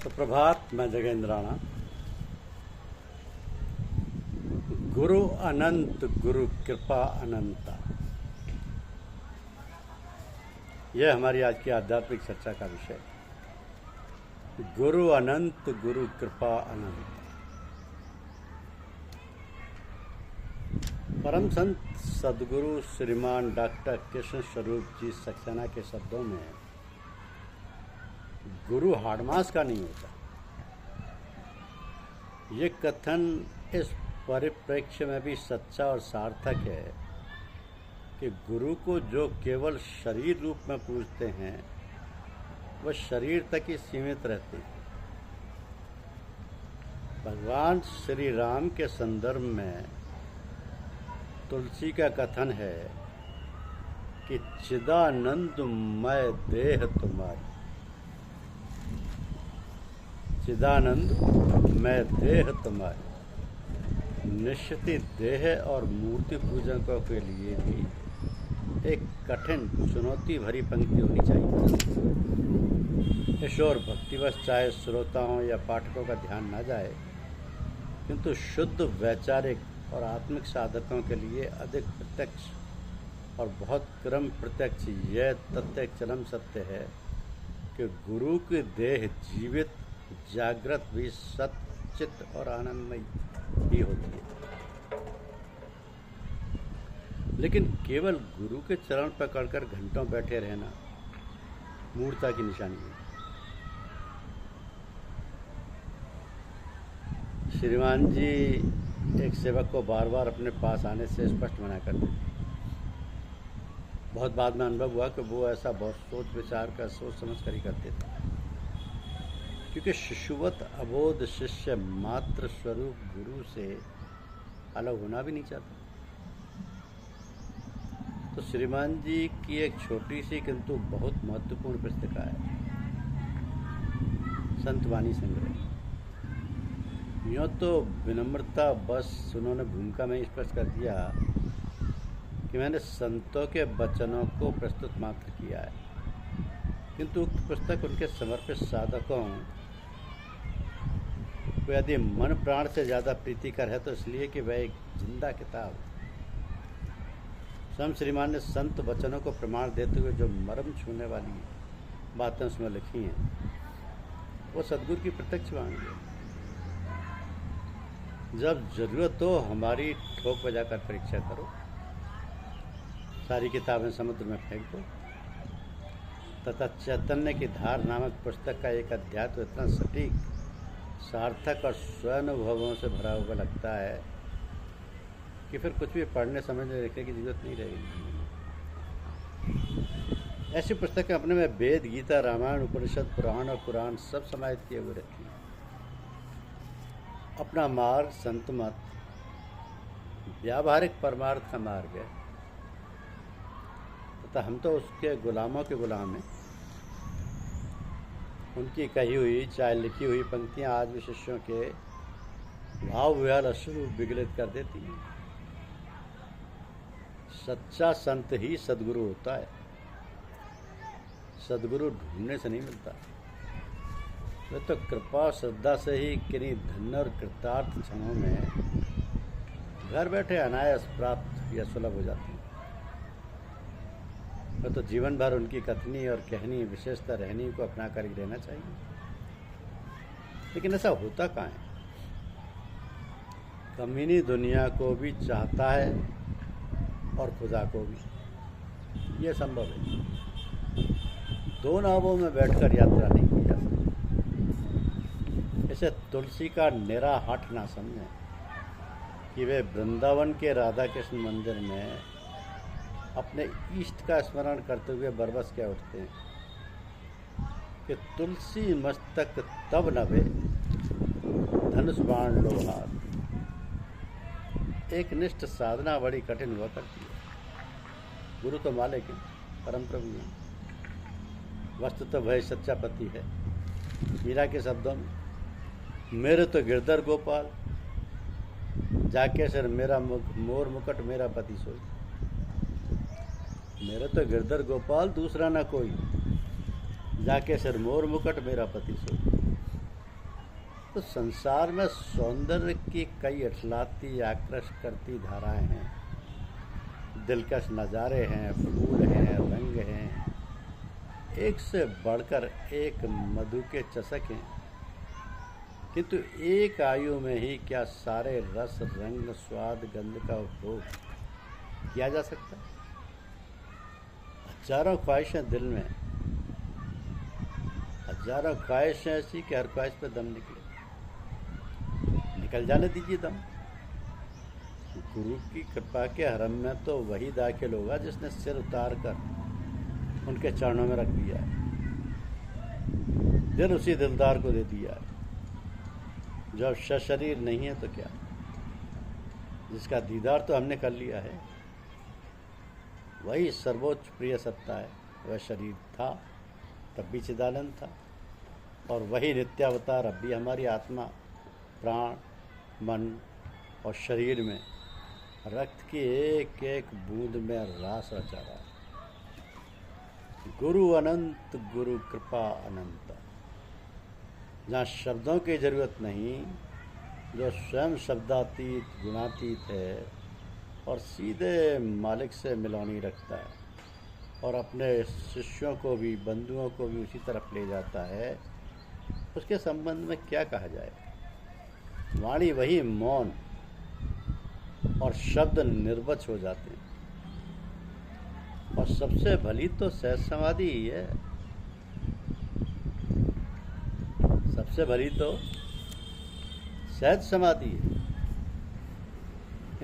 सुप्रभात। मैं जगेंद्र राणा। गुरु अनंत गुरु कृपा अनंता, यह हमारी आज की आध्यात्मिक चर्चा का विषय। गुरु अनंत गुरु कृपा अनंत। परम संत सदगुरु श्रीमान डॉक्टर कृष्ण स्वरूप जी सक्सेना के शब्दों में गुरु हाड़मास का नहीं होता। ये कथन इस परिप्रेक्ष्य में भी सच्चा और सार्थक है कि गुरु को जो केवल शरीर रूप में पूजते हैं वह शरीर तक ही सीमित रहते हैं। भगवान श्री राम के संदर्भ में तुलसी का कथन है कि चिदानंदमय देह तुम्हारी, चिदानंदमय देह तुम्हारी। निश्चित देह और मूर्ति पूजकों के लिए भी एक कठिन चुनौती भरी पंक्ति होनी चाहिए। ईश्वर भक्तिवश चाहे श्रोताओं या पाठकों का ध्यान न जाए, किंतु शुद्ध वैचारिक और आत्मिक साधकों के लिए अधिक प्रत्यक्ष और बहुत क्रम प्रत्यक्ष यह तथ्य चरम सत्य है कि गुरु की देह जीवित जागृत भी सच्चित और आनंदमयी ही होती है। लेकिन केवल गुरु के चरण पकड़कर घंटों बैठे रहना मूर्खता की निशानी है। श्रीमान जी एक सेवक को बार बार अपने पास आने से स्पष्ट मना करते थे। बहुत बाद में अनुभव हुआ कि वो ऐसा बहुत सोच विचार कर सोच समझ कर ही करते थे, क्योंकि शिशुवत अबोध शिष्य मात्र स्वरूप गुरु से अलग होना भी नहीं चाहता। तो श्रीमान जी की एक छोटी सी किंतु बहुत महत्वपूर्ण पुस्तिका है, संत वाणी संग्रह। यूँ तो विनम्रता बस उन्होंने भूमिका में स्पष्ट कर दिया कि मैंने संतों के वचनों को प्रस्तुत मात्र किया है, किंतु उक्त पुस्तक उनके समर्पित साधकों को यदि मन प्राण से ज़्यादा प्रीतिकर है तो इसलिए कि वह एक जिंदा किताब। स्वयं श्रीमान ने संत वचनों को प्रमाण देते हुए जो मर्म छूने वाली बातें उसमें लिखी हैं वो सदगुरु की प्रत्यक्ष वाणी है। जब जरूरत हो हमारी ठोक बजाकर परीक्षा करो, सारी किताबें समुद्र में फेंक दो तथा चैतन्य की धार नामक पुस्तक का एक अध्याय तो इतना सटीक, सार्थक और स्वानुभवों से भरा हुआ लगता है कि फिर कुछ भी पढ़ने समझने लिखने की जरूरत नहीं रहेगी। ऐसी पुस्तकें अपने में वेद, गीता, रामायण, उपनिषद, पुराण और कुरान सब समाहित किए हुए रहती हैं। अपना मार्ग संत मत व्यावहारिक परमार्थ का मार्ग है तथा हम तो उसके गुलामों के गुलाम हैं। उनकी कही हुई चाहे लिखी हुई पंक्तियां आज भी शिष्यों के भाव विहार अश्रु विगलित कर देती हैं। सच्चा संत ही सदगुरु होता है। सदगुरु ढूंढने से नहीं मिलता, वे तो कृपा श्रद्धा से ही किन्हीं धन्य और कृतार्थ क्षणों में घर बैठे अनायास प्राप्त या सुलभ हो जाती हैं। वह तो जीवन भर उनकी कथनी और कहनी विशेषता रहनी को अपना कर ही रहना चाहिए। लेकिन ऐसा होता कहाँ है? कमीनी दुनिया को भी चाहता है और खुदा को भी। यह संभव है। दो नावों में बैठकर यात्रा नहीं की जा सकती। इसे तुलसी का निरा हठ ना समझें कि वे वृंदावन के राधा कृष्ण मंदिर में अपने इष्ट का स्मरण करते हुए बरबस के उठते हैं कि तुलसी मस्तक तब नभे धनुष बाण लोहार। एक निष्ठ साधना बड़ी कठिन हुआ करती है। गुरु तो मालिक है, परम प्रभु है, वस्तु तो वह सच्चा पति है। मीरा के शब्दों में, मेरे तो गिरधर गोपाल जाके सर मेरा मोर मुकुट मेरा पति सोई। मेरे तो गिरधर गोपाल दूसरा ना कोई, जाके सिर मोर मुकुट मेरा पति सोई। तो संसार में सौंदर्य की कई अठलाती आकर्षक करती धाराएं हैं, दिलकश नज़ारे हैं, फूल हैं, रंग हैं, एक से बढ़कर एक मधु के चषक हैं। किंतु एक आयु में ही क्या सारे रस, रंग, स्वाद, गंध का उपभोग किया जा सकता? हजारों ख्वाहिशें दिल में, हजारों ख्वाहिशें ऐसी कि हर ख्वाहिश पे दम निकल जाने दीजिए दम। गुरु की कृपा के हरम में तो वही दाखिल होगा जिसने सिर उतार कर उनके चरणों में रख दिया है, दिल उसी दिलदार को दे दिया है जो अब सशरीर नहीं है तो क्या, जिसका दीदार तो हमने कर लिया है। वही सर्वोच्च प्रिय सत्ता है। वह शरीर था तब भी चिदानंद था, और वही नित्यावतार अब भी हमारी आत्मा, प्राण, मन और शरीर में रक्त की एक एक बूंद में रास रचा रहा है। गुरु अनंत, गुरु कृपा अनंत। जहाँ शब्दों की जरूरत नहीं, जो स्वयं शब्दातीत, गुणातीत है और सीधे मालिक से मिलौनी रखता है और अपने शिष्यों को भी, बंधुओं को भी उसी तरफ ले जाता है, उसके संबंध में क्या कहा जाए। वाणी वही मौन और शब्द निर्वच हो जाते हैं। और सबसे भली तो सहज समाधि ही है। सबसे भली तो सहज समाधि है।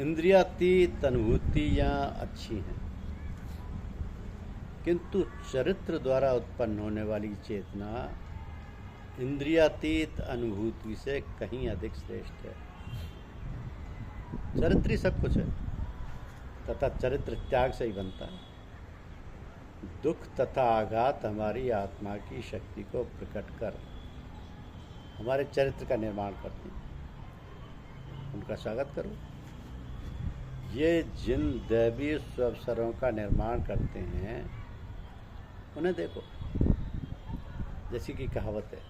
इंद्रियातीत अनुभूतियाँ अच्छी हैं, किंतु चरित्र द्वारा उत्पन्न होने वाली चेतना इंद्रियातीत अनुभूति से कहीं अधिक श्रेष्ठ है। चरित्र ही सब कुछ है, तथा चरित्र त्याग से ही बनता है। दुख तथा आघात हमारी आत्मा की शक्ति को प्रकट कर हमारे चरित्र का निर्माण करते हैं। उनका स्वागत करो। ये जिन दैवीय स्वअवसरों का निर्माण करते हैं उन्हें देखो। जैसी कि कहावत है,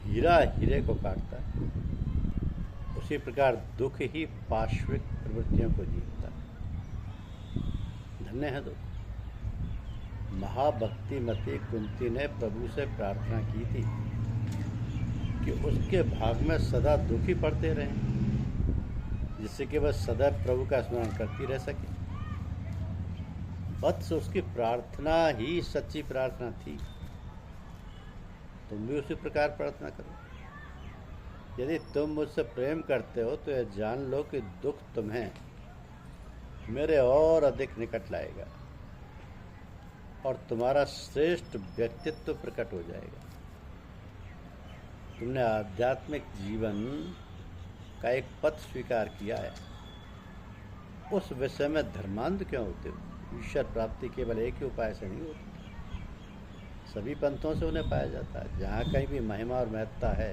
हीरा हीरे को काटता है, उसी प्रकार दुख ही पार्श्विक प्रवृत्तियों को जीतता है। धन्य है दुख। महाभक्तिमती कुंती ने प्रभु से प्रार्थना की थी कि उसके भाग में सदा दुख ही पड़ते रहें, जिससे कि वह सदा प्रभु का स्मरण करती रह सके। वत्स, उसकी प्रार्थना ही सच्ची प्रार्थना थी। तुम भी उसी प्रकार प्रार्थना करो। यदि तुम मुझसे प्रेम करते हो तो यह जान लो कि दुख तुम्हें मेरे और अधिक निकट लाएगा और तुम्हारा श्रेष्ठ व्यक्तित्व प्रकट हो जाएगा। तुमने आध्यात्मिक जीवन का एक पथ स्वीकार किया है, उस विषय में धर्मांध क्यों होते हो? ईश्वर प्राप्ति केवल एक ही उपाय से नहीं होती, सभी पंथों से उन्हें पाया जाता है। जहाँ कहीं भी महिमा और महत्ता है,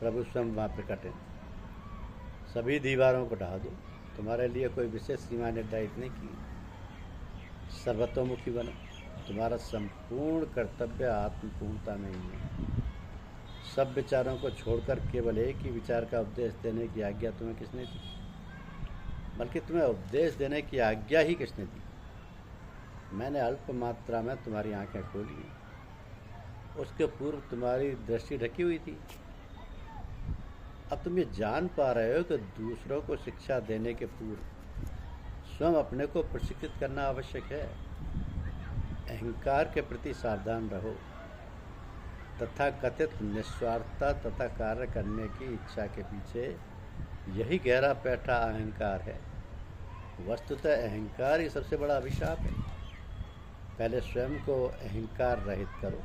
प्रभु स्वयं वहाँ प्रकट है। सभी दीवारों को ढहा दो, तुम्हारे लिए कोई विशेष सीमा निर्धारित नहीं की। सर्वतोमुखी बनो। तुम्हारा संपूर्ण कर्तव्य आत्मपूर्णता में ही है। सब विचारों को छोड़कर केवल एक ही विचार का उपदेश देने की आज्ञा तुम्हें किसने दी? बल्कि तुम्हें उपदेश देने की आज्ञा ही किसने दी? मैंने अल्प मात्रा में तुम्हारी आंखें खोली, उसके पूर्व तुम्हारी दृष्टि ढकी हुई थी। अब तुम ये जान पा रहे हो कि दूसरों को शिक्षा देने के पूर्व स्वयं अपने को प्रशिक्षित करना आवश्यक है। अहंकार के प्रति सावधान रहो। तथा कथित निस्वार्थता तथा कार्य करने की इच्छा के पीछे यही गहरा बैठा अहंकार है। वस्तुतः अहंकार ही सबसे बड़ा अभिशाप है। पहले स्वयं को अहंकार रहित करो।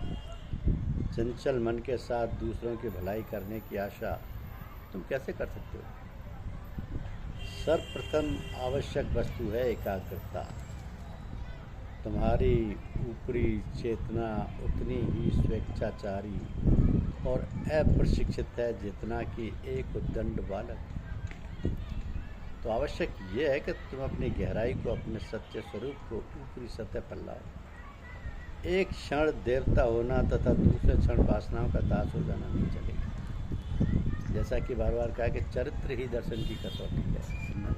चंचल मन के साथ दूसरों की भलाई करने की आशा तुम कैसे कर सकते हो? सर्वप्रथम आवश्यक वस्तु है एकाग्रता। तुम्हारी ऊपरी चेतना उतनी ही स्वेच्छाचारी और अप्रशिक्षित है जितना कि एक उद्दंड बालक। तो आवश्यक यह है कि तुम अपनी गहराई को, अपने सच्चे स्वरूप को ऊपरी सतह पर लाओ। एक क्षण देवता होना तथा दूसरे क्षण वासनाओं का दास हो जाना नहीं चलेगा। जैसा कि बार बार कहा कि चरित्र ही दर्शन की कसौटी है।